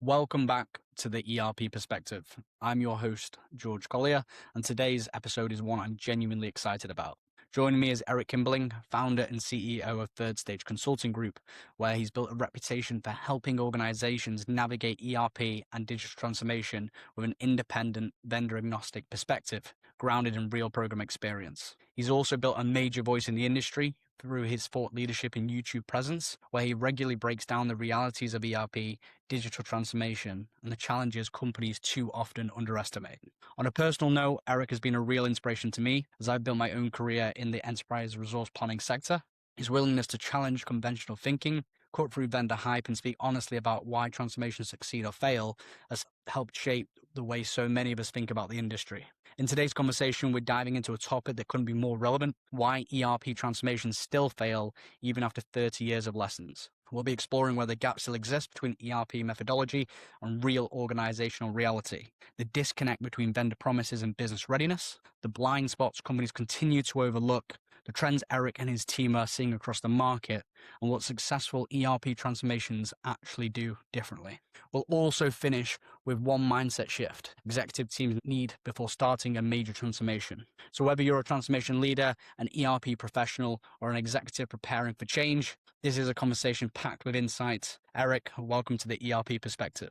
Welcome back to the ERP Perspective. I'm your host, George Collier, and today's episode is one I'm genuinely excited about. Joining me is Eric Kimberling, founder and CEO of Third Stage Consulting Group, where he's built a reputation for helping organizations navigate ERP and digital transformation with an independent, vendor-agnostic perspective, grounded in real program experience. He's also built a major voice in the industry through his thought leadership and YouTube presence, where he regularly breaks down the realities of ERP, digital transformation, and the challenges companies too often underestimate. On a personal note, Eric has been a real inspiration to me as I've built my own career in the enterprise resource planning sector. His willingness to challenge conventional thinking, cut through vendor hype, and speak honestly about why transformations succeed or fail has helped shape the way so many of us think about the industry. In today's conversation, we're diving into a topic that couldn't be more relevant: why ERP transformations still fail even after 30 years of lessons. We'll be exploring whether gaps still exist between ERP methodology and real organizational reality, the disconnect between vendor promises and business readiness, the blind spots companies continue to overlook, the trends Eric and his team are seeing across the market, and what successful ERP transformations actually do differently. We'll also finish with one mindset shift executive teams need before starting a major transformation. So whether you're a transformation leader, an ERP professional, or an executive preparing for change, this is a conversation packed with insights. Eric, welcome to the ERP Perspective.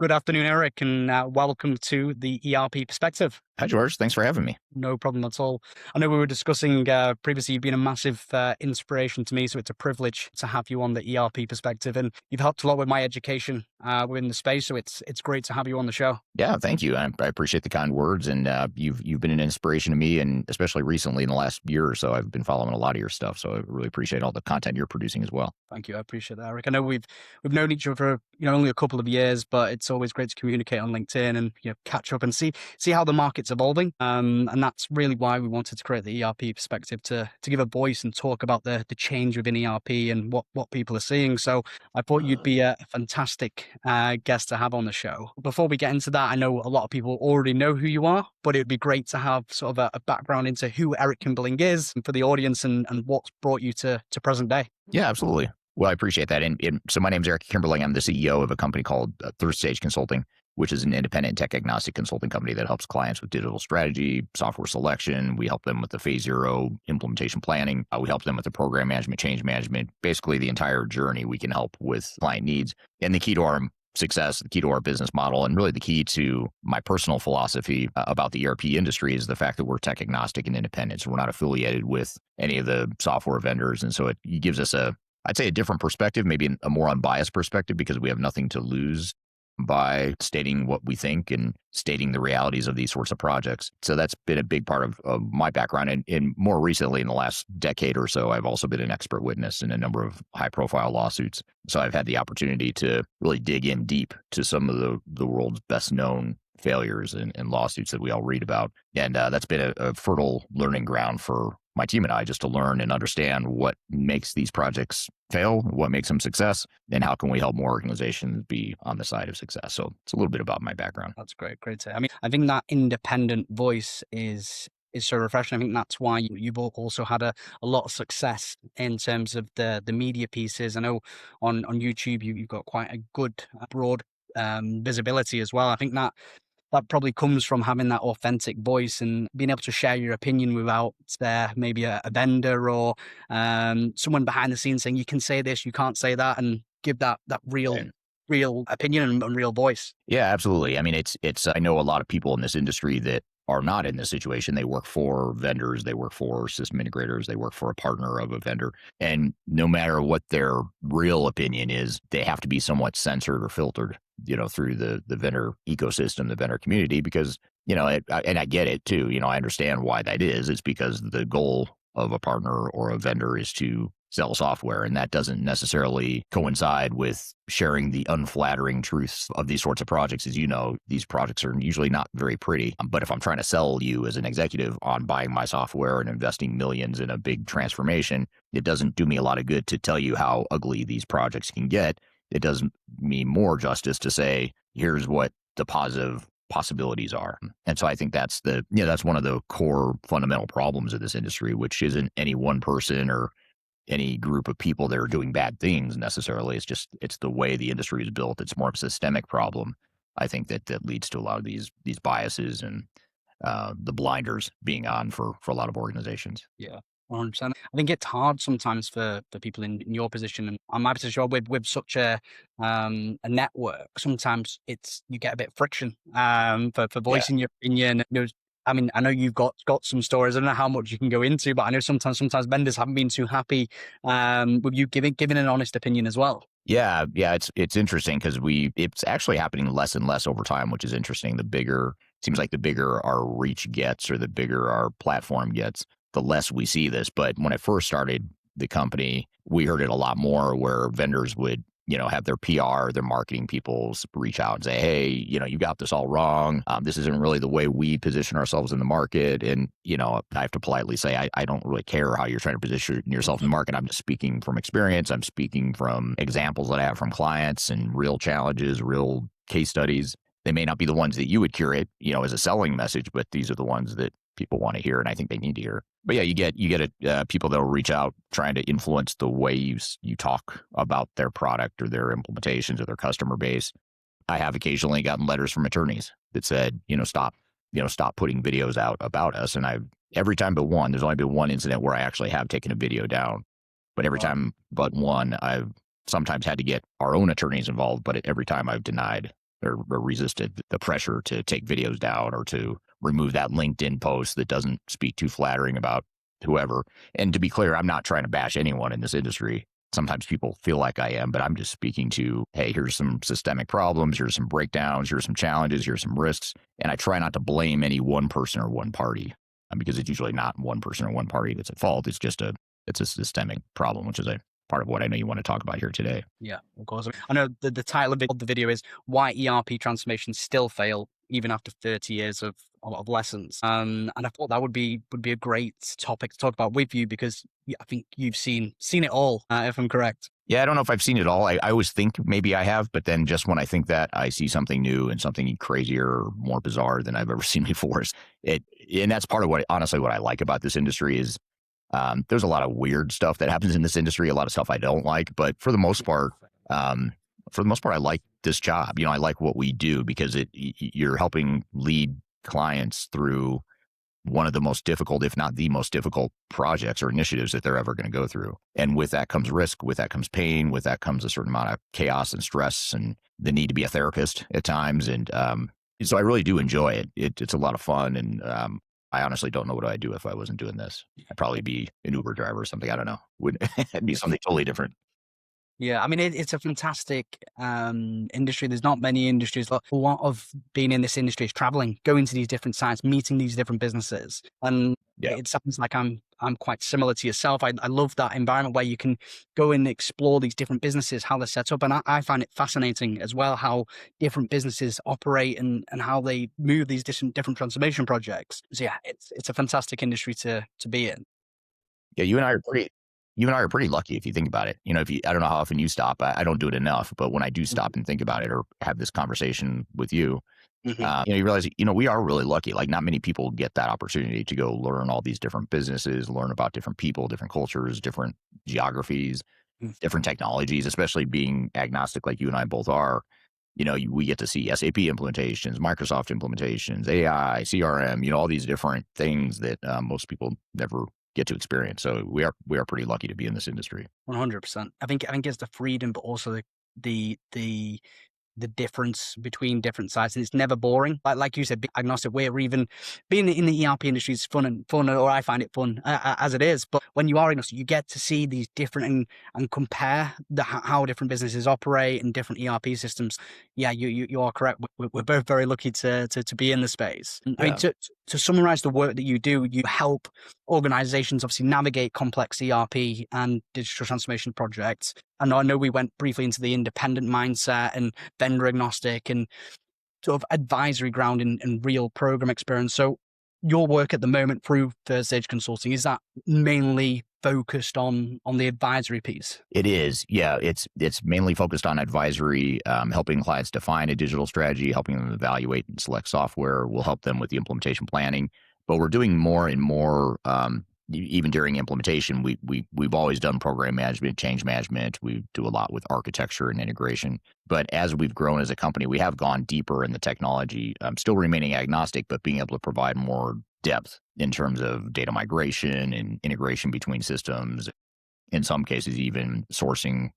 Good afternoon, Eric, and welcome to the ERP Perspective. Hi, George. Thanks for having me. No problem at all. I know we were discussing previously, you've been a massive inspiration to me, so it's a privilege to have you on the ERP Perspective, and you've helped a lot with my education within the space, so it's great to have you on the show. Yeah, thank you. I appreciate the kind words, and you've been an inspiration to me, and especially recently in the last year or so, I've been following a lot of your stuff, so I really appreciate all the content you're producing as well. Thank you. I appreciate that, Eric. I know we've known each other for only a couple of years, but it's always great to communicate on LinkedIn and catch up and see how the market's evolving. And that's really why we wanted to create the ERP Perspective to give a voice and talk about the change within ERP and what people are seeing. So I thought you'd be a fantastic guest to have on the show. Before we get into that, I know a lot of people already know who you are, but it would be great to have sort of a background into who Eric Kimberling is and for the audience and what's brought you to present day. Yeah, absolutely. Well, I appreciate that. And so my name is Eric Kimberling. I'm the CEO of a company called Third Stage Consulting, which is an independent tech agnostic consulting company that helps clients with digital strategy, software selection. We help them with the phase zero implementation planning. We help them with the program management, change management, basically the entire journey. We can help with client needs. And the key to our success, the key to our business model, and really the key to my personal philosophy about the ERP industry is the fact that we're tech agnostic and independent. So we're not affiliated with any of the software vendors. And so it gives us I'd say a different perspective, maybe a more unbiased perspective, because we have nothing to lose by stating what we think and stating the realities of these sorts of projects. So that's been a big part of my background. And more recently, in the last decade or so, I've also been an expert witness in a number of high-profile lawsuits. So I've had the opportunity to really dig in deep to some of the world's best-known failures and lawsuits that we all read about. And that's been a fertile learning ground for my team and I, just to learn and understand what makes these projects fail, what makes them success, and how can we help more organizations be on the side of success. So it's a little bit about my background. That's great. Great to hear. I mean, I think that independent voice is so refreshing. I think that's why you've also had a lot of success in terms of the media pieces. I know on YouTube, you've got quite a good broad visibility as well. I think that probably comes from having that authentic voice and being able to share your opinion without maybe a vendor or someone behind the scenes saying you can say this, you can't say that, and give that real opinion and real voice. Yeah, absolutely. I mean, it's I know a lot of people in this industry that are not in this situation. They work for vendors, they work for system integrators, they work for a partner of a vendor. And no matter what their real opinion is, they have to be somewhat censored or filtered, through the vendor ecosystem, the vendor community, because, and I get it too. I understand why that is. It's because the goal of a partner or a vendor is to sell software. And that doesn't necessarily coincide with sharing the unflattering truths of these sorts of projects. As you know, these projects are usually not very pretty. But if I'm trying to sell you as an executive on buying my software and investing millions in a big transformation, it doesn't do me a lot of good to tell you how ugly these projects can get. It does me more justice to say, here's what the positive possibilities are. And so I think that's that's one of the core fundamental problems of this industry, which isn't any one person or any group of people that are doing bad things necessarily. It's the way the industry is built. It's more of a systemic problem. I think that leads to a lot of these biases and the blinders being on for a lot of organizations. Yeah. 100%. I think it's hard sometimes for people in your position and on my position with such a network. Sometimes you get a bit of friction for Yeah. voicing your opinion. I mean, I know you've got some stories. I don't know how much you can go into, but I know sometimes vendors haven't been too happy with you giving an honest opinion as well. Yeah, it's interesting because it's actually happening less and less over time, which is interesting. Seems like the bigger our reach gets or the bigger our platform gets, the less we see this. But when I first started the company, we heard it a lot more where vendors would, have their PR, their marketing people reach out and say, hey, you got this all wrong. This isn't really the way we position ourselves in the market. And, I have to politely say, I don't really care how you're trying to position yourself in the market. I'm just speaking from experience. I'm speaking from examples that I have from clients and real challenges, real case studies. They may not be the ones that you would curate, as a selling message, but these are the ones that people want to hear, and I think they need to hear. But yeah, you get people that will reach out trying to influence the way you talk about their product or their implementations or their customer base. I have occasionally gotten letters from attorneys that said, stop putting videos out about us. And every time but one, there's only been one incident where I actually have taken a video down. But every time but one, I've sometimes had to get our own attorneys involved. But every time I've denied or resisted the pressure to take videos down or to remove that LinkedIn post that doesn't speak too flattering about whoever. And to be clear, I'm not trying to bash anyone in this industry. Sometimes people feel like I am, but I'm just speaking to, hey, here's some systemic problems, here's some breakdowns, here's some challenges, here's some risks. And I try not to blame any one person or one party because it's usually not one person or one party that's at fault. It's a systemic problem, which is a part of what I know you want to talk about here today. Yeah, of course. I know the title of the video is Why ERP Transformations Still Fail Even After 30 Years of Lessons. And I thought that would be a great topic to talk about with you because I think you've seen it all, if I'm correct. Yeah, I don't know if I've seen it all. I always think maybe I have, but then just when I think that, I see something new and something crazier or more bizarre than I've ever seen before. And that's part of what I like about this industry is there's a lot of weird stuff that happens in this industry, a lot of stuff I don't like, but for the most part, I like this job. I like what we do because you're helping lead clients through one of the most difficult, if not the most difficult projects or initiatives that they're ever going to go through. And with that comes risk, with that comes pain, with that comes a certain amount of chaos and stress and the need to be a therapist at times. And so I really do enjoy it. It's a lot of fun. And I honestly don't know what I'd do if I wasn't doing this. I'd probably be an Uber driver or something. I don't know. It'd be something totally different. Yeah, I mean, it's a fantastic industry. There's not many industries. A lot of being in this industry is traveling, going to these different sites, meeting these different businesses. And it sounds like I'm quite similar to yourself. I love that environment where you can go and explore these different businesses, how they're set up. And I find it fascinating as well, how different businesses operate and how they move these different transformation projects. So yeah, it's a fantastic industry to be in. Yeah, you and I are pretty lucky if you think about it. I don't know how often you stop. I don't do it enough, but when I do stop and think about it or have this conversation with you, you realize, we are really lucky. Like not many people get that opportunity to go learn all these different businesses, learn about different people, different cultures, different geographies, different technologies, especially being agnostic like you and I both are. We get to see SAP implementations, Microsoft implementations, AI, CRM, all these different things that most people never get to experience. So we are pretty lucky to be in this industry. 100%. I think it's the freedom, but also the difference between different sites, and it's never boring. Like you said, being agnostic. We're even being in the ERP industry is fun, or I find it fun as it is. But when you are agnostic, you get to see these different and compare how different businesses operate and different ERP systems. Yeah, you are correct. We're both very lucky to be in the space. I mean, to summarize the work that you do, you help organizations obviously navigate complex ERP and digital transformation projects. And I know we went briefly into the independent mindset and vendor agnostic and sort of advisory ground and real program experience. So your work at the moment through Third Stage Consulting, is that mainly focused on the advisory piece? It is. Yeah. It's mainly focused on advisory, helping clients define a digital strategy, helping them evaluate and select software. We'll help them with the implementation planning. But we're doing more and more, even during implementation. We've always done program management, change management. We do a lot with architecture and integration. But as we've grown as a company, we have gone deeper in the technology, still remaining agnostic, but being able to provide more depth in terms of data migration and integration between systems, in some cases, even sourcing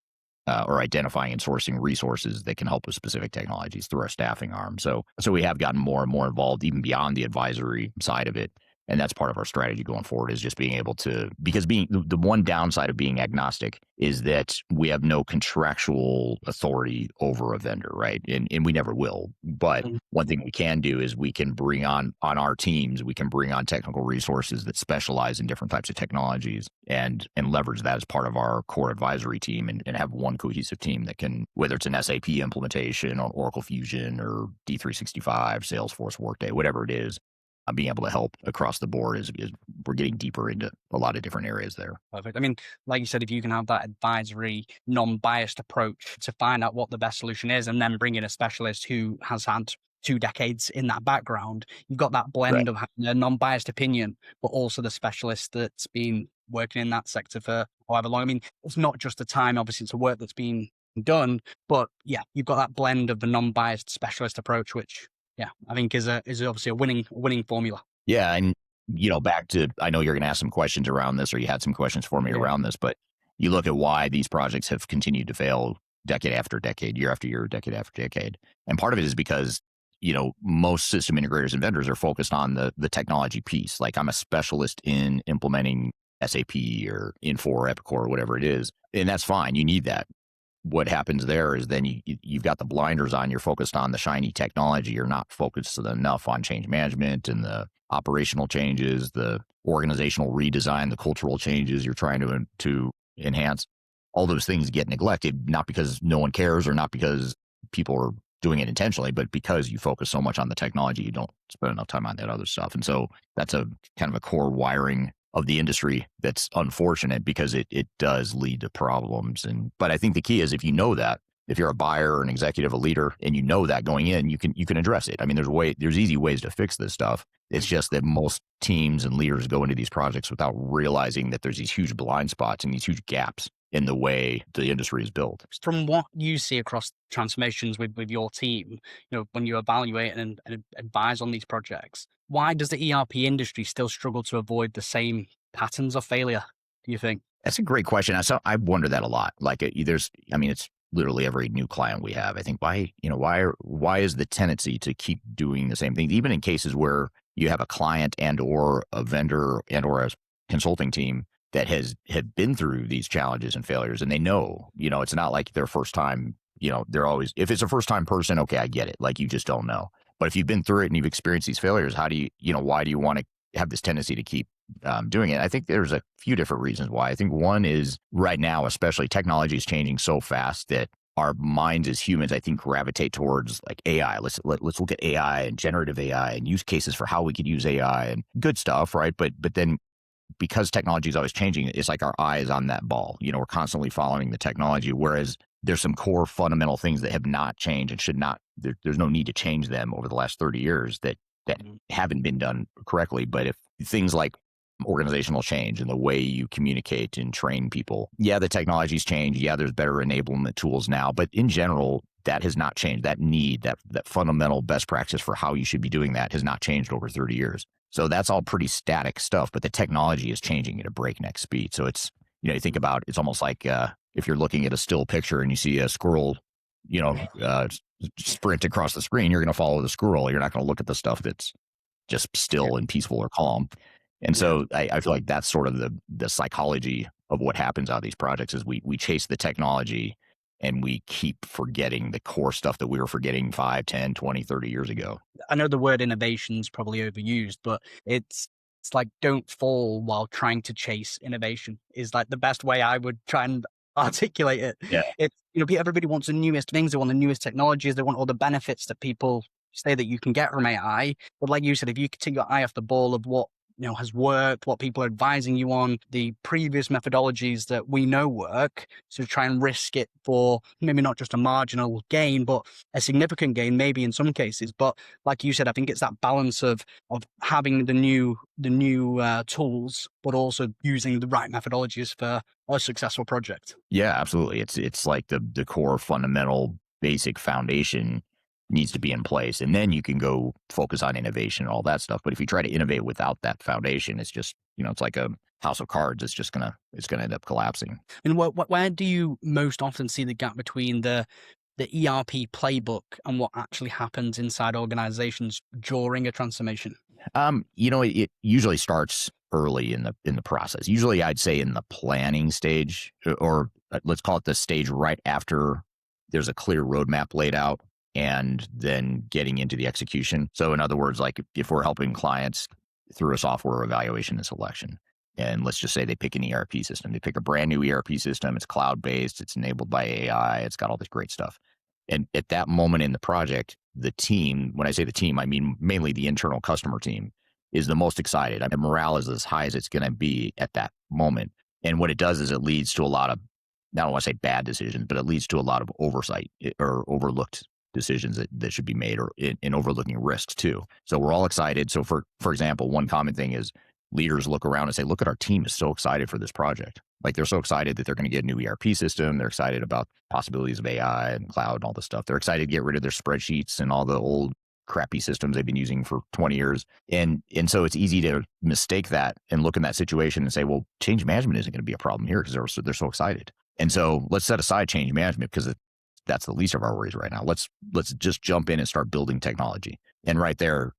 or identifying and sourcing resources that can help with specific technologies through our staffing arm. So we have gotten more and more involved, even beyond the advisory side of it. And that's part of our strategy going forward, is just being able to, because being the one downside of being agnostic is that we have no contractual authority over a vendor, right? And we never will. But one thing we can do is we can bring on our teams, we can bring on technical resources that specialize in different types of technologies and leverage that as part of our core advisory team, and have one cohesive team that can, whether it's an SAP implementation or Oracle Fusion or D365, Salesforce, Workday, whatever it is, being able to help across the board is we're getting deeper into a lot of different areas there. Perfect. I mean, like you said, if you can have that advisory, non-biased approach to find out what the best solution is, and then bring in a specialist who has had 2 decades in that background, you've got that blend Right. of having a non-biased opinion, but also the specialist that's been working in that sector for however long. I mean, it's not just the time, obviously, it's the work that's been done, but yeah, you've got that blend of the non-biased specialist approach, which yeah, I think is obviously a winning formula. Yeah. And, back to, I know you're going to ask some questions around this, or you had some questions for me Yeah. around this, but you look at why these projects have continued to fail decade after decade, year after year, decade after decade. And part of it is because, most system integrators and vendors are focused on the technology piece. Like, I'm a specialist in implementing SAP or Infor or Epicor or whatever it is. And that's fine. You need that. What happens there is then you've got the blinders on. You're focused on the shiny technology. You're not focused enough on change management and the operational changes, the organizational redesign, the cultural changes you're trying to enhance. All those things get neglected, not because no one cares or not because people are doing it intentionally, but because you focus so much on the technology, you don't spend enough time on that other stuff. And so that's a kind of a core wiring of the industry that's unfortunate, because it does lead to problems. But I think the key is, if you know that, if you're a buyer or an executive, a leader, and you know that going in, you can address it. I mean, there's easy ways to fix this stuff. It's just that most teams and leaders go into these projects without realizing that there's these huge blind spots and these huge gaps in the way the industry is built. From what you see across transformations with your team, when you evaluate and advise on these projects, why does the ERP industry still struggle to avoid the same patterns of failure, do you think? That's a great question. I wonder that a lot. Like, it's literally every new client we have. I think why is the tendency to keep doing the same thing, even in cases where you have a client and or a vendor and or a consulting team that had been through these challenges and failures, and they know, it's not like their first time. They're always, if it's a first time person, okay, I get it. Like, you just don't know. But if you've been through it and you've experienced these failures, how do why do you want to have this tendency to keep doing it? I think there's a few different reasons why. I think one is, right now, especially, technology is changing so fast that our minds as humans, I think, gravitate towards like AI. Let's look at AI and generative AI and use cases for how we could use AI and good stuff, right? But then, because technology is always changing, it's like our eye is on that ball. We're constantly following the technology, whereas there's some core fundamental things that have not changed and should not. There's no need to change them over the last 30 years that haven't been done correctly. But if things like organizational change and the way you communicate and train people, yeah, the technology's changed. Yeah, there's better enablement tools now, but in general, that has not changed. That need, that fundamental best practice for how you should be doing that has not changed over 30 years. So that's all pretty static stuff, but the technology is changing at a breakneck speed. So it's, you think about, it's almost like if you're looking at a still picture and you see a squirrel, sprint across the screen, you're going to follow the squirrel. You're not going to look at the stuff that's just still and peaceful or calm. And so I feel like that's sort of the psychology of what happens out of these projects is we chase the technology and we keep forgetting the core stuff that we were forgetting 5, 10, 20, 30 years ago. I know the word innovation is probably overused, but it's like, don't fall while trying to chase innovation is like the best way I would try and articulate it. Yeah. It's, everybody wants the newest things. They want the newest technologies. They want all the benefits that people say that you can get from AI. But like you said, if you take your eye off the ball of what has worked, what people are advising you on, the previous methodologies that we know work, so try and risk it for maybe not just a marginal gain, but a significant gain, maybe in some cases. But like you said, I think it's that balance of having the new tools, but also using the right methodologies for a successful project. Yeah, absolutely. It's like the core fundamental basic foundation needs to be in place, and then you can go focus on innovation and all that stuff. But if you try to innovate without that foundation, it's just, it's like a house of cards. It's gonna end up collapsing. And where do you most often see the gap between the ERP playbook and what actually happens inside organizations during a transformation? It usually starts early in the process. Usually, I'd say in the planning stage, or let's call it the stage right after there's a clear roadmap laid out, and then getting into the execution. So, in other words, like if we're helping clients through a software evaluation and selection, and let's just say they pick an ERP system, they pick a brand new ERP system. It's cloud based. It's enabled by AI. It's got all this great stuff. And at that moment in the project, the team, when I say the team, I mean mainly the internal customer team, is the most excited. I mean, morale is as high as it's going to be at that moment. And what it does is it leads to a lot of, I don't want to say bad decisions, but it leads to a lot of oversight or overlooked decisions that should be made, or in overlooking risks too. So we're all excited. So for example, one common thing is leaders look around and say, look at our team is so excited for this project. Like they're so excited that they're going to get a new ERP system. They're excited about possibilities of AI and cloud and all this stuff. They're excited to get rid of their spreadsheets and all the old crappy systems they've been using for 20 years. And so it's easy to mistake that and look in that situation and say, well, change management isn't going to be a problem here because they're so excited. And so let's set aside change management because that's the least of our worries right now. Let's just jump in and start building technology. And right there,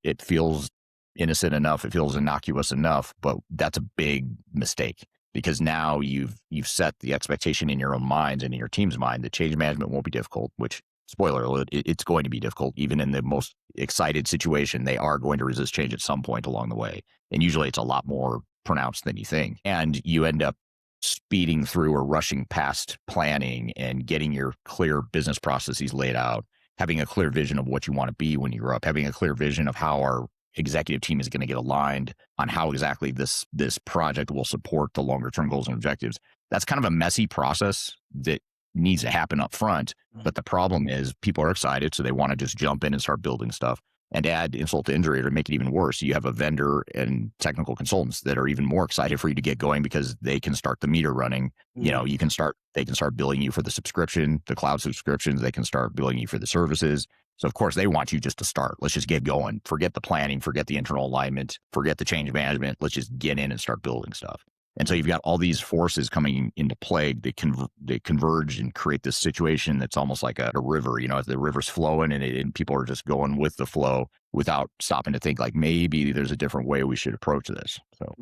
it feels innocent enough. It feels innocuous enough, but that's a big mistake. Because now you've set the expectation in your own minds and in your team's mind that change management won't be difficult, which, spoiler alert, it's going to be difficult. Even in the most excited situation, they are going to resist change at some point along the way. And usually it's a lot more pronounced than you think. And you end up speeding through or rushing past planning and getting your clear business processes laid out, having a clear vision of what you want to be when you grow up, having a clear vision of how our executive team is going to get aligned on how exactly this project will support the longer term goals and objectives. That's kind of a messy process that needs to happen up front. But the problem is people are excited, so they want to just jump in and start building stuff. And to add insult to injury, or to make it even worse, you have a vendor and technical consultants that are even more excited for you to get going because they can start the meter running. They can start billing you for the subscription, the cloud subscriptions. They can start billing you for the services. So of course they want you just to start. Let's just get going. Forget the planning, forget the internal alignment, forget the change management. Let's just get in and start building stuff. And so you've got all these forces coming into play. They converge and create this situation that's almost like a river. The river's flowing and people are just going with the flow without stopping to think like maybe there's a different way we should approach this. So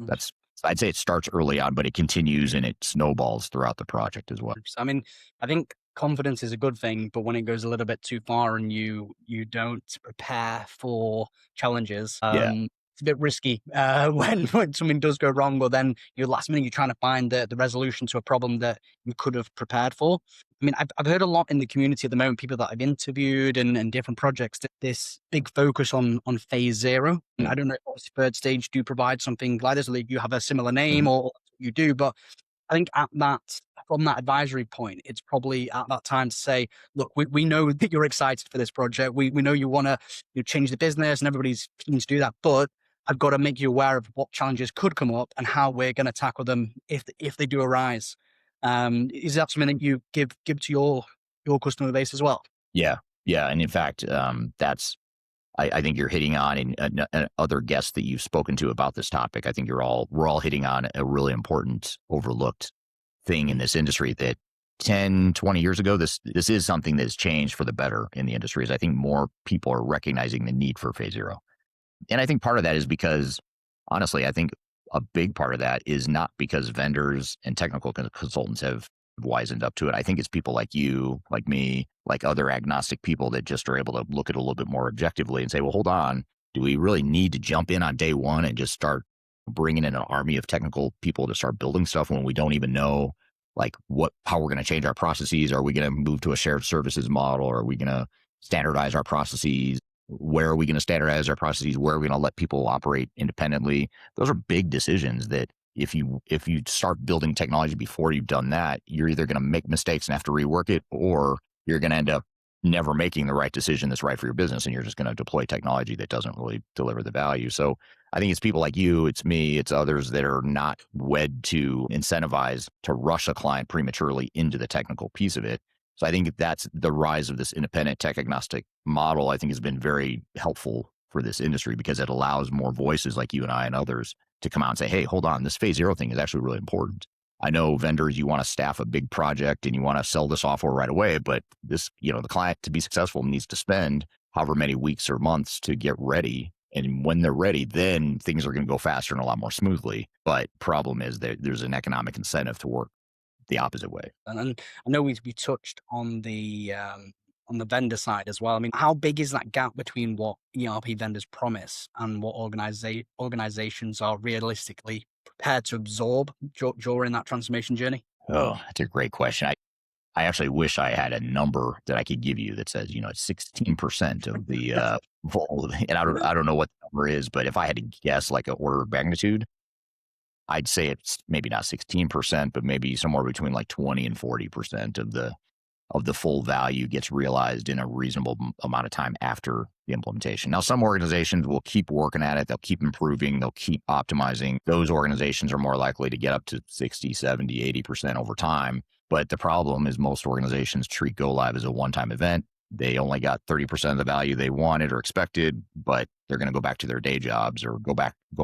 I'd say it starts early on, but it continues and it snowballs throughout the project as well. I mean, I think confidence is a good thing, but when it goes a little bit too far and you don't prepare for challenges, it's a bit risky when something does go wrong, or then last minute you're trying to find the resolution to a problem that you could have prepared for. I mean, I've heard a lot in the community at the moment, people that I've interviewed and different projects, that this big focus on phase zero. And I don't know if third stage do provide something like this, or you have a similar name or you do, but I think from that advisory point, it's probably at that time to say, look, we know that you're excited for this project. We know you want to change the business and everybody's keen to do that, but I've got to make you aware of what challenges could come up and how we're going to tackle them if they do arise. Is that something that you give to your customer base as well? Yeah. And in fact, I think you're hitting on, and other guests that you've spoken to about this topic, I think we're all hitting on a really important, overlooked thing in this industry that 10, 20 years ago, this is something that's changed for the better in the industry. Is I think more people are recognizing the need for phase zero. And I think part of that is because, honestly, I think a big part of that is not because vendors and technical consultants have wisened up to it. I think it's people like you, like me, like other agnostic people that just are able to look at it a little bit more objectively and say, well, hold on, do we really need to jump in on day one and just start bringing in an army of technical people to start building stuff when we don't even know how we're going to change our processes? Are we going to move to a shared services model? Or are we going to standardize our processes? Where are we going to standardize our processes? Where are we going to let people operate independently? Those are big decisions that if you start building technology before you've done that, you're either going to make mistakes and have to rework it, or you're going to end up never making the right decision that's right for your business, and you're just going to deploy technology that doesn't really deliver the value. So I think it's people like you, it's me, it's others that are not wed to incentivize to rush a client prematurely into the technical piece of it. So I think that's the rise of this independent tech agnostic model, I think has been very helpful for this industry because it allows more voices like you and I and others to come out and say, hey, hold on, this phase zero thing is actually really important. I know vendors, you want to staff a big project and you want to sell the software right away, but this, the client to be successful needs to spend however many weeks or months to get ready. And when they're ready, then things are going to go faster and a lot more smoothly. But problem is that there's an economic incentive to work the opposite way. And I know we touched on the vendor side as well. I mean, how big is that gap between what ERP vendors promise and what organizations are realistically prepared to absorb during that transformation journey? Oh, that's a great question. I actually wish I had a number that I could give you that says, it's 16% of the whole, and I don't know what the number is, but if I had to guess like an order of magnitude, I'd say it's maybe not 16%, but maybe somewhere between like 20 and 40% of the full value gets realized in a reasonable amount of time after the implementation. Now, some organizations will keep working at it. They'll keep improving. They'll keep optimizing. Those organizations are more likely to get up to 60, 70, 80% over time. But the problem is most organizations treat go live as a one-time event. They only got 30% of the value they wanted or expected, but they're going to go back to their day jobs or go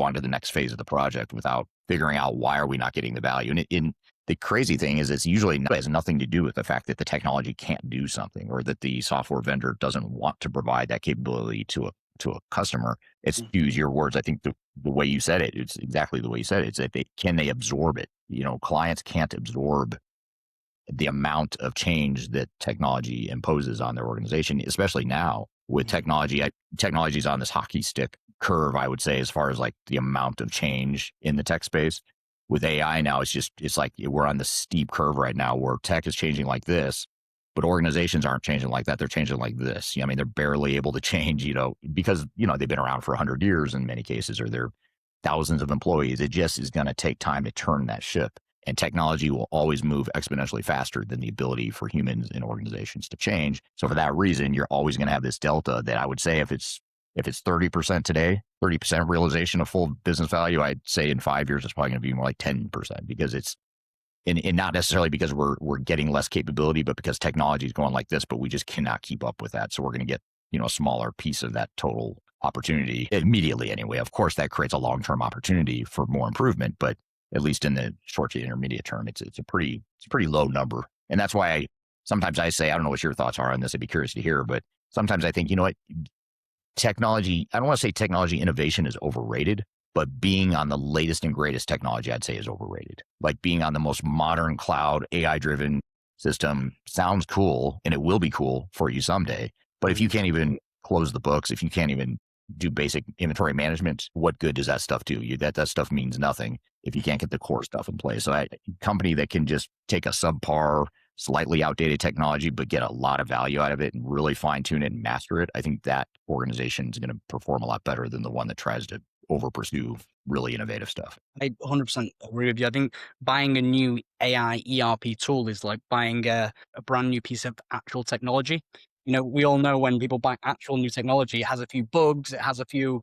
on to the next phase of the project without figuring out why are we not getting the value. And the crazy thing is it's usually has nothing to do with the fact that the technology can't do something or that the software vendor doesn't want to provide that capability to a customer. It's, to use your words, I think the way you said it, it's exactly the way you said it. It's that can they absorb it? Clients can't absorb the amount of change that technology imposes on their organization, especially now with technology. Technology's on this hockey stick curve, I would say, as far as like the amount of change in the tech space. With AI now, it's like we're on the steep curve right now where tech is changing like this, but organizations aren't changing like that. They're changing like this. I mean, they're barely able to change, because, they've been around for 100 years in many cases, or they're thousands of employees. It just is going to take time to turn that ship. And technology will always move exponentially faster than the ability for humans and organizations to change. So for that reason, you're always going to have this delta that I would say if it's 30% today, 30% realization of full business value, I'd say in 5 years, it's probably going to be more like 10% because it's, and not necessarily because we're getting less capability, but because technology is going like this, but we just cannot keep up with that. So we're going to get, a smaller piece of that total opportunity immediately anyway. Of course, that creates a long-term opportunity for more improvement, but at least in the short to intermediate term, it's a pretty low number. And that's why sometimes I say, I don't know what your thoughts are on this. I'd be curious to hear, but sometimes I think, what, technology, I don't want to say technology innovation is overrated, but being on the latest and greatest technology, I'd say is overrated. Like being on the most modern cloud AI driven system sounds cool, and it will be cool for you someday. But if you can't even close the books, if you can't even do basic inventory management, what good does that stuff do you? That stuff means nothing if you can't get the core stuff in place. So a company that can just take a subpar, slightly outdated technology, but get a lot of value out of it and really fine tune it and master it, I think that organization is going to perform a lot better than the one that tries to over pursue really innovative stuff. I 100% agree with you. I think buying a new AI ERP tool is like buying a brand new piece of actual technology. We all know when people buy actual new technology, it has a few bugs, it has a few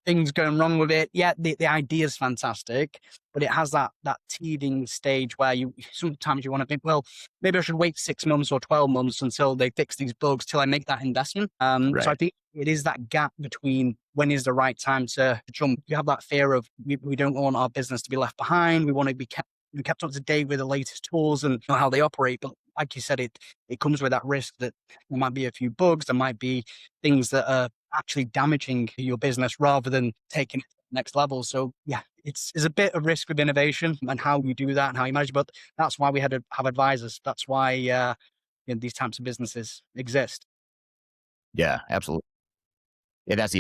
things going wrong with it. Yeah, the idea is fantastic, but it has that teething stage where sometimes you want to think, well, maybe I should wait 6 months or 12 months until they fix these bugs till I make that investment. Right. So I think it is that gap between when is the right time to jump. You have that fear of we don't want our business to be left behind. We want to be kept up to date with the latest tools and how they operate. But like you said, it comes with that risk that there might be a few bugs, there might be things that are actually damaging your business rather than taking it to the next level. So yeah, it's a bit of risk with innovation and how you do that and how you manage. But that's why we had to have advisors. That's why these types of businesses exist. Yeah, absolutely. Yeah, that's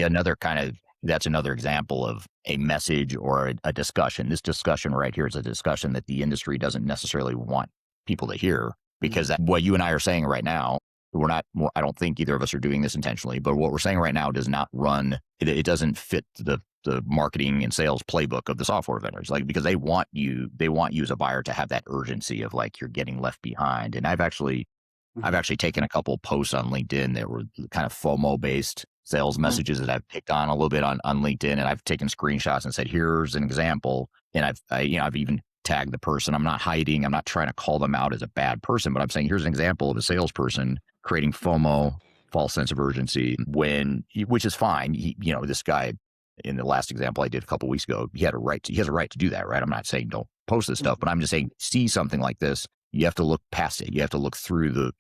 another example of a message or a discussion. This discussion right here is a discussion that the industry doesn't necessarily want people to hear, because what you and I are saying right now I don't think either of us are doing this intentionally, but what we're saying right now does not it doesn't fit the marketing and sales playbook of the software vendors, like, because they want you as a buyer to have that urgency of like, you're getting left behind. And I've actually taken a couple posts on LinkedIn that were kind of FOMO based sales messages that I've picked on a little bit on LinkedIn. And I've taken screenshots and said, here's an example. And I've even tagged the person. I'm not hiding. I'm not trying to call them out as a bad person, but I'm saying, here's an example of a salesperson creating FOMO, false sense of urgency, which is fine. This guy in the last example I did a couple of weeks ago, he has a right to do that, right? I'm not saying don't post this stuff, but I'm just saying, see something like this, you have to look past it. You have to look through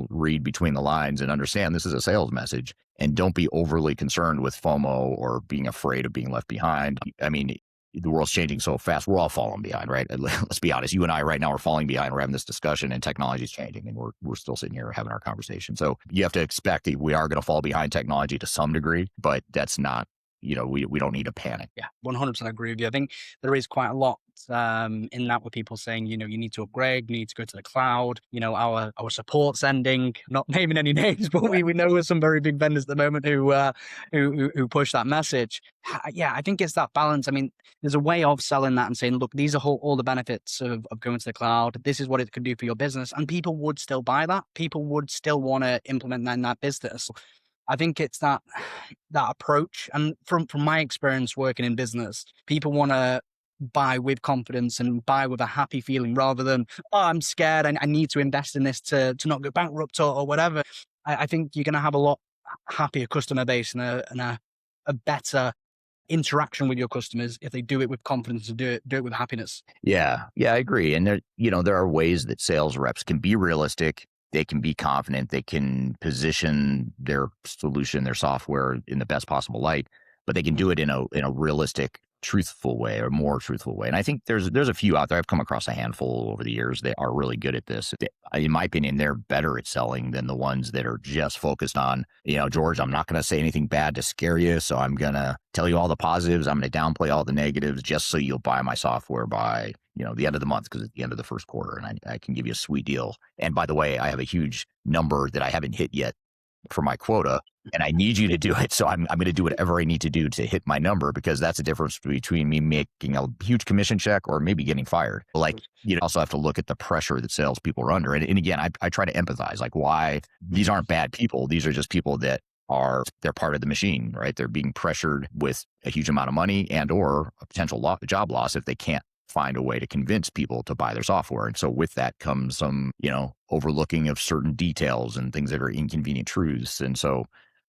read between the lines and understand this is a sales message, and don't be overly concerned with FOMO or being afraid of being left behind. I mean, the world's changing so fast. We're all falling behind, right? Let's be honest. You and I right now are falling behind. We're having this discussion and technology is changing, and we're still sitting here having our conversation. So you have to expect that we are going to fall behind technology to some degree, but that's not, we don't need to panic. Yeah, 100% agree with you. I think there is quite a lot in that, with people saying, you need to upgrade, you need to go to the cloud. Our support's ending. Not naming any names, but we know some very big vendors at the moment who push that message. Yeah, I think it's that balance. I mean, there's a way of selling that and saying, look, these are all the benefits of going to the cloud. This is what it could do for your business, and people would still buy that. People would still want to implement that in that business. I think it's that approach. And from my experience working in business, people want to buy with confidence and buy with a happy feeling, rather than, oh, I'm scared, I need to invest in this to not go bankrupt or whatever. I think you're going to have a lot happier customer base and a better interaction with your customers if they do it with confidence and do it with happiness. Yeah, I agree. And there are ways that sales reps can be realistic. They can be confident. They can position their solution, their software in the best possible light, but they can do it in a realistic, truthful way, or more truthful way. And I think there's a few out there. I've come across a handful over the years that are really good at this. In my opinion, they're better at selling than the ones that are just focused on, George, I'm not going to say anything bad to scare you, so I'm going to tell you all the positives. I'm going to downplay all the negatives just so you'll buy my software by the end of the month, because it's the end of the first quarter, and I can give you a sweet deal. And by the way, I have a huge number that I haven't hit yet for my quota, and I need you to do it. So I'm going to do whatever I need to do to hit my number, because that's the difference between me making a huge commission check or maybe getting fired. Like, also have to look at the pressure that salespeople are under. And again, I try to empathize, like, why these aren't bad people. These are just people that they're part of the machine, right? They're being pressured with a huge amount of money and or a potential job loss if they can't find a way to convince people to buy their software. And so with that comes some, overlooking of certain details and things that are inconvenient truths. And so,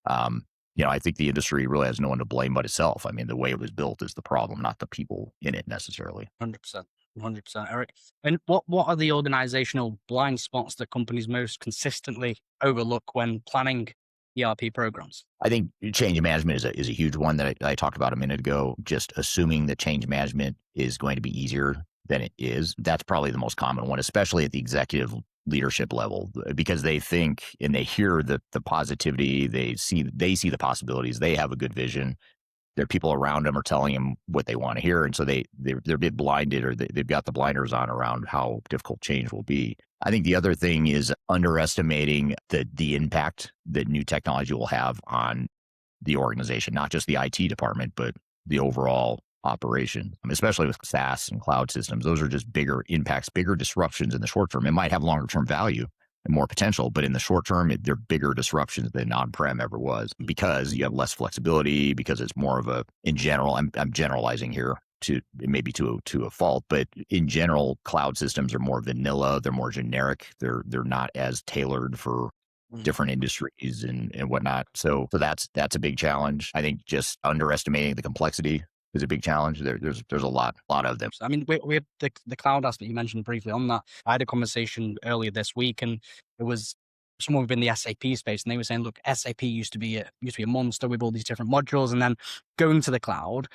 I think the industry really has no one to blame but itself. I mean, the way it was built is the problem, not the people in it necessarily. 100%. 100%, Eric. And what are the organizational blind spots that companies most consistently overlook when planning ERP programs? I think change management is a huge one that I talked about a minute ago. Just assuming that change management is going to be easier than it is. That's probably the most common one, especially at the executive leadership level, because they think and they hear the positivity, they see the possibilities, they have a good vision. Their people around them are telling them what they want to hear. And so they're a bit blinded, or they've got the blinders on around how difficult change will be. I think the other thing is underestimating the impact that new technology will have on the organization, not just the IT department, but the overall operation, especially with SaaS and cloud systems. Those are just bigger impacts, bigger disruptions in the short term. It might have longer term value and more potential, but in the short term, they're bigger disruptions than on-prem ever was, because you have less flexibility, because it's more of in general, I'm generalizing here to a fault, but in general, cloud systems are more vanilla, they're more generic, they're not as tailored for different industries and whatnot. So that's a big challenge. I think just underestimating the complexity is a big challenge. There's a lot of them. I mean, we have the cloud aspect you mentioned briefly on that. I had a conversation earlier this week, and it was someone within the SAP space, and they were saying, look, SAP used to be a monster with all these different modules, and then going to the cloud,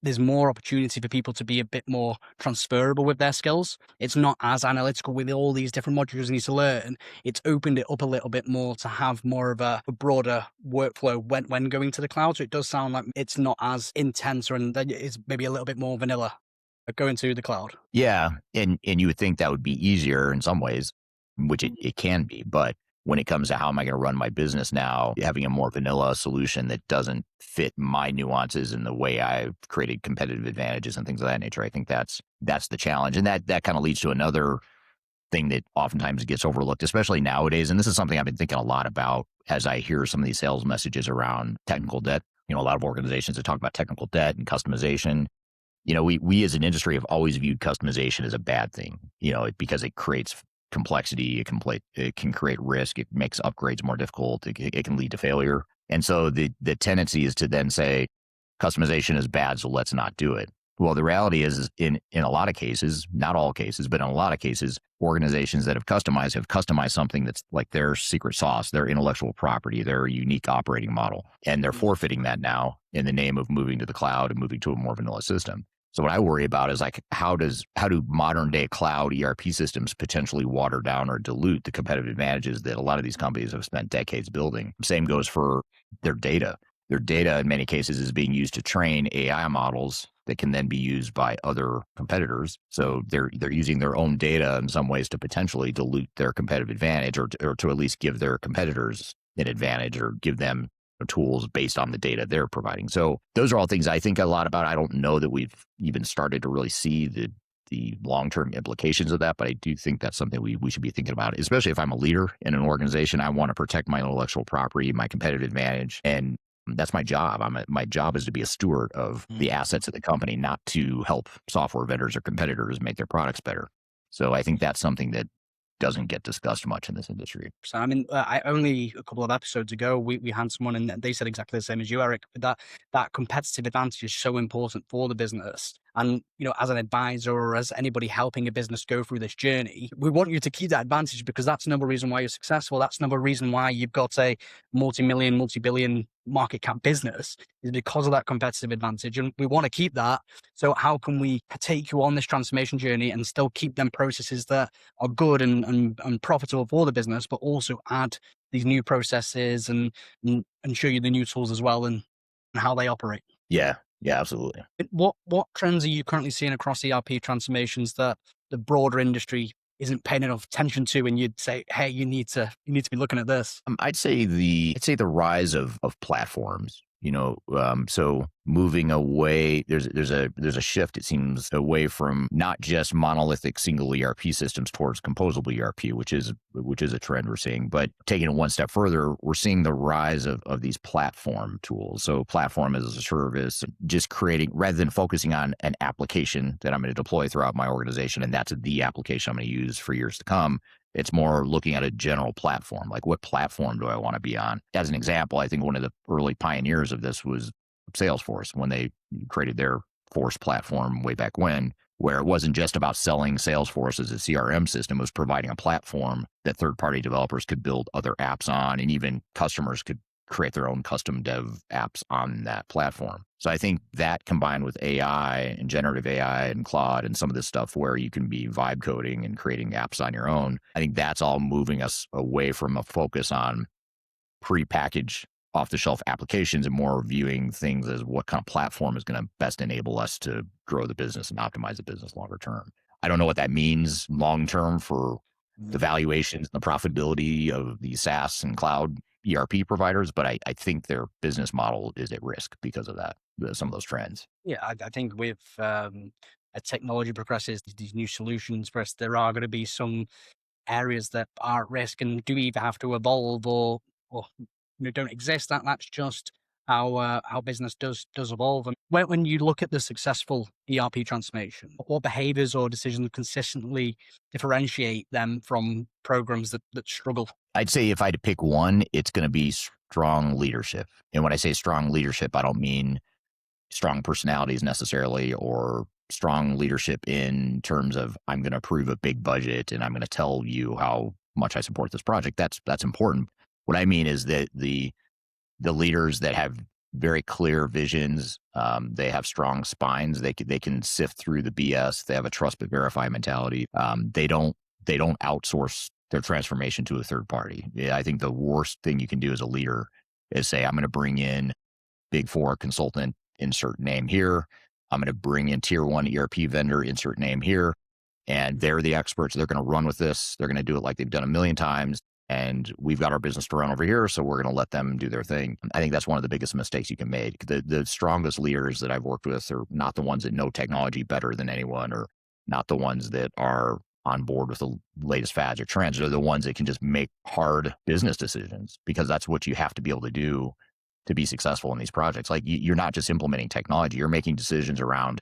there's more opportunity for people to be a bit more transferable with their skills. It's not as analytical with all these different modules you need to learn. It's opened it up a little bit more to have more of a broader workflow when going to the cloud. So it does sound like it's not as intense, and it's maybe a little bit more vanilla going to the cloud. Yeah. And you would think that would be easier in some ways, which it can be, but when it comes to how am I going to run my business now, having a more vanilla solution that doesn't fit my nuances and the way I've created competitive advantages and things of that nature. I think that's the challenge. And that kind of leads to another thing that oftentimes gets overlooked, especially nowadays. And this is something I've been thinking a lot about as I hear some of these sales messages around technical debt. A lot of organizations that talk about technical debt and customization. We as an industry have always viewed customization as a bad thing, because it creates complexity, it can create risk, it makes upgrades more difficult, it can lead to failure. And so the tendency is to then say customization is bad, so let's not do it. Well, the reality is in a lot of cases, not all cases, but in a lot of cases, organizations that have customized something that's like their secret sauce, their intellectual property, their unique operating model. And they're forfeiting that now in the name of moving to the cloud and moving to a more vanilla system. So what I worry about is like, how do modern day cloud ERP systems potentially water down or dilute the competitive advantages that a lot of these companies have spent decades building? Same goes for their data. Their data in many cases is being used to train AI models that can then be used by other competitors. So they're using their own data in some ways to potentially dilute their competitive advantage or to at least give their competitors an advantage or give them tools based on the data they're providing. So those are all things I think a lot about. I don't know that we've even started to really see the long-term implications of that, but I do think that's something we should be thinking about, especially if I'm a leader in an organization. I want to protect my intellectual property, my competitive advantage, and that's my job. My job is to be a steward of the assets of the company, not to help software vendors or competitors make their products better. So I think that's something that doesn't get discussed much in this industry. So, I mean, I only a couple of episodes ago, we had someone and they said exactly the same as you, Eric, but that competitive advantage is so important for the business. And, as an advisor or as anybody helping a business go through this journey, we want you to keep that advantage because that's another reason why you're successful. That's another reason why you've got a multi-million, multi-billion market cap business is because of that competitive advantage. And we want to keep that. So how can we take you on this transformation journey and still keep them processes that are good and profitable for the business, but also add these new processes and show you the new tools as well and how they operate? Yeah, absolutely. What trends are you currently seeing across ERP transformations that the broader industry isn't paying enough attention to, and you'd say, hey, you need to be looking at this? I'd say the rise of platforms. So moving away, there's a shift, it seems, away from not just monolithic single ERP systems towards composable ERP, which is a trend we're seeing. But taking it one step further, we're seeing the rise of these platform tools. So platform as a service, just creating, rather than focusing on an application that I'm going to deploy throughout my organization, and that's the application I'm going to use for years to come. It's more looking at a general platform, like what platform do I want to be on? As an example, I think one of the early pioneers of this was Salesforce when they created their Force platform way back when, where it wasn't just about selling Salesforce as a CRM system. It was providing a platform that third-party developers could build other apps on, and even customers could create their own custom dev apps on that platform. So I think that combined with AI and generative AI and Claude and some of this stuff where you can be vibe coding and creating apps on your own, I think that's all moving us away from a focus on pre-packaged off-the-shelf applications and more viewing things as what kind of platform is going to best enable us to grow the business and optimize the business longer term. I don't know what that means long term for the valuations and the profitability of the SaaS and cloud ERP providers, but I think their business model is at risk because of that, some of those trends. Yeah, I think with as technology progresses, these new solutions progress, there are going to be some areas that are at risk and do either have to evolve or don't exist. That's just how business does evolve. And when you look at the successful ERP transformation, what behaviors or decisions consistently differentiate them from programs that struggle? I'd say if I had to pick one, it's going to be strong leadership. And when I say strong leadership, I don't mean strong personalities necessarily or strong leadership in terms of I'm going to approve a big budget and I'm going to tell you how much I support this project. That's important. What I mean is that the leaders that have very clear visions, they have strong spines. They can sift through the BS. They have a trust but verify mentality. They don't outsource their transformation to a third party. Yeah, I think the worst thing you can do as a leader is say, I'm going to bring in Big Four consultant, insert name here. I'm going to bring in tier one ERP vendor, insert name here. And they're the experts. They're going to run with this. They're going to do it like they've done a million times. and we've got our business to run over here, so we're going to let them do their thing. I think that's one of the biggest mistakes you can make. The strongest leaders that I've worked with are not the ones that know technology better than anyone, or not the ones that are on board with the latest fads or trends. They're the ones that can just make hard business decisions, because that's what you have to be able to do to be successful in these projects. Like, you're not just implementing technology, you're making decisions around,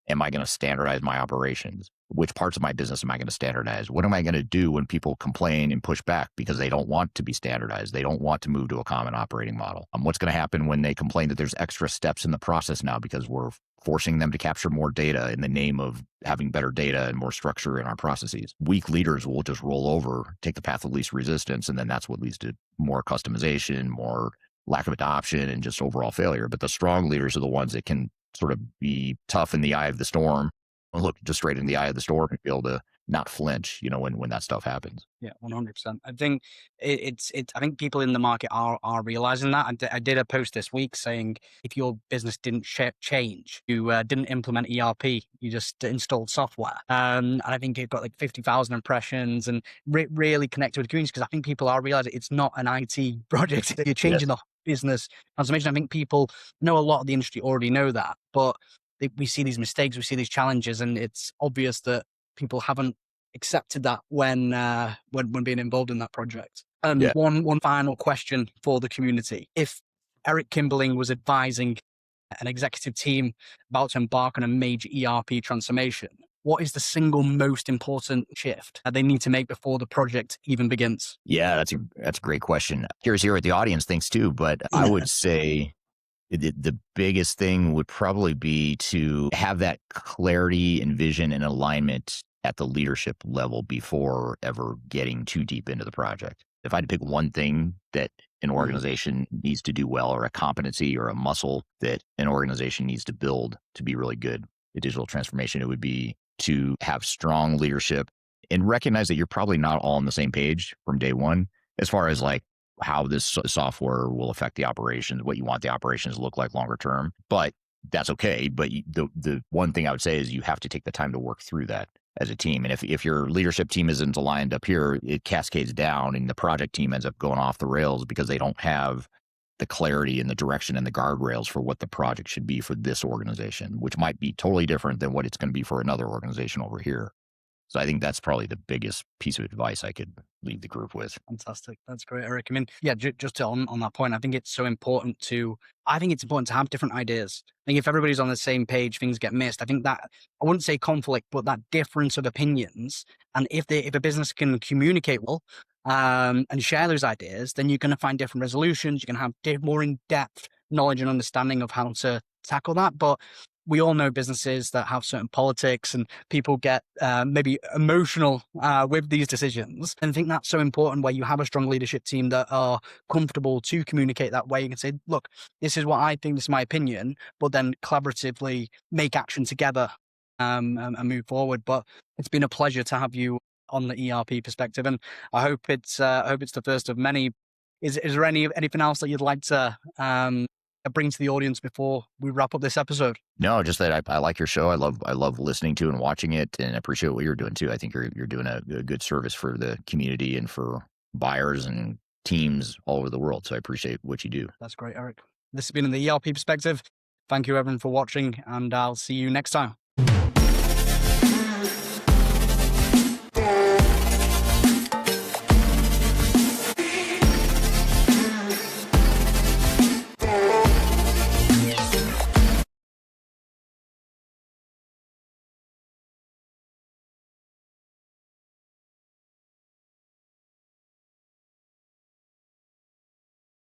am I going to standardize my operations? Which parts of my business am I going to standardize? What am I going to do when people complain and push back because they don't want to be standardized? They don't want to move to a common operating model. What's going to happen when they complain that there's extra steps in the process now because we're forcing them to capture more data in the name of having better data and more structure in our processes? Weak leaders will just roll over, take the path of least resistance, and then that's what leads to more customization, more lack of adoption, and just overall failure. But the strong leaders are the ones that can sort of be tough in the eye of the storm, look just straight in the eye of the storm, and be able to not flinch, when that stuff happens. Yeah, 100%. I think I think people in the market are realizing that. I did a post this week saying, if your business didn't change, you didn't implement ERP, you just installed software. And I think it got like 50,000 impressions, and really connected with the community, because I think people are realizing it's not an IT project. You're changing the business transformation. I think people know, a lot of the industry already know that, but we see these mistakes, we see these challenges, and it's obvious that people haven't accepted that when being involved in that project. One final question for the community: if Eric Kimberling was advising an executive team about to embark on a major ERP transformation, what is the single most important shift that they need to make before the project even begins? Yeah, that's a great question. Curious to hear what the audience thinks too, but I would say the biggest thing would probably be to have that clarity and vision and alignment at the leadership level before ever getting too deep into the project. If I had to pick one thing that an organization needs to do well, or a competency or a muscle that an organization needs to build to be really good at digital transformation, it would be to have strong leadership and recognize that you're probably not all on the same page from day one, as far as like how this software will affect the operations, what you want the operations to look like longer term. But that's okay. But the one thing I would say is you have to take the time to work through that as a team. And if your leadership team isn't aligned up here, it cascades down, and the project team ends up going off the rails because they don't have the clarity and the direction and the guardrails for what the project should be for this organization, which might be totally different than what it's going to be for another organization over here. So I think that's probably the biggest piece of advice I could leave the group with. Fantastic. That's great, Eric. I mean, yeah, just on that point, I think it's so important to have different ideas. I think if everybody's on the same page, things get missed. I think that, I wouldn't say conflict, but that difference of opinions. And if a business can communicate well, and share those ideas, then you're going to find different resolutions. You can have more in-depth knowledge and understanding of how to tackle that. But we all know businesses that have certain politics, and people get maybe emotional with these decisions. And I think that's so important, where you have a strong leadership team that are comfortable to communicate that way. You can say, look, this is what I think, this is my opinion, but then collaboratively make action together and move forward. But it's been a pleasure to have you on the ERP perspective, and I hope it's the first of many. Is there anything else that you'd like to bring to the audience before we wrap up this episode? No, just that I like your show. I love listening to and watching it, and appreciate what you're doing too. I think you're doing a good service for the community and for buyers and teams all over the world. So I appreciate what you do. That's great, Eric. This has been in the ERP Perspective. Thank you, everyone, for watching, and I'll see you next time.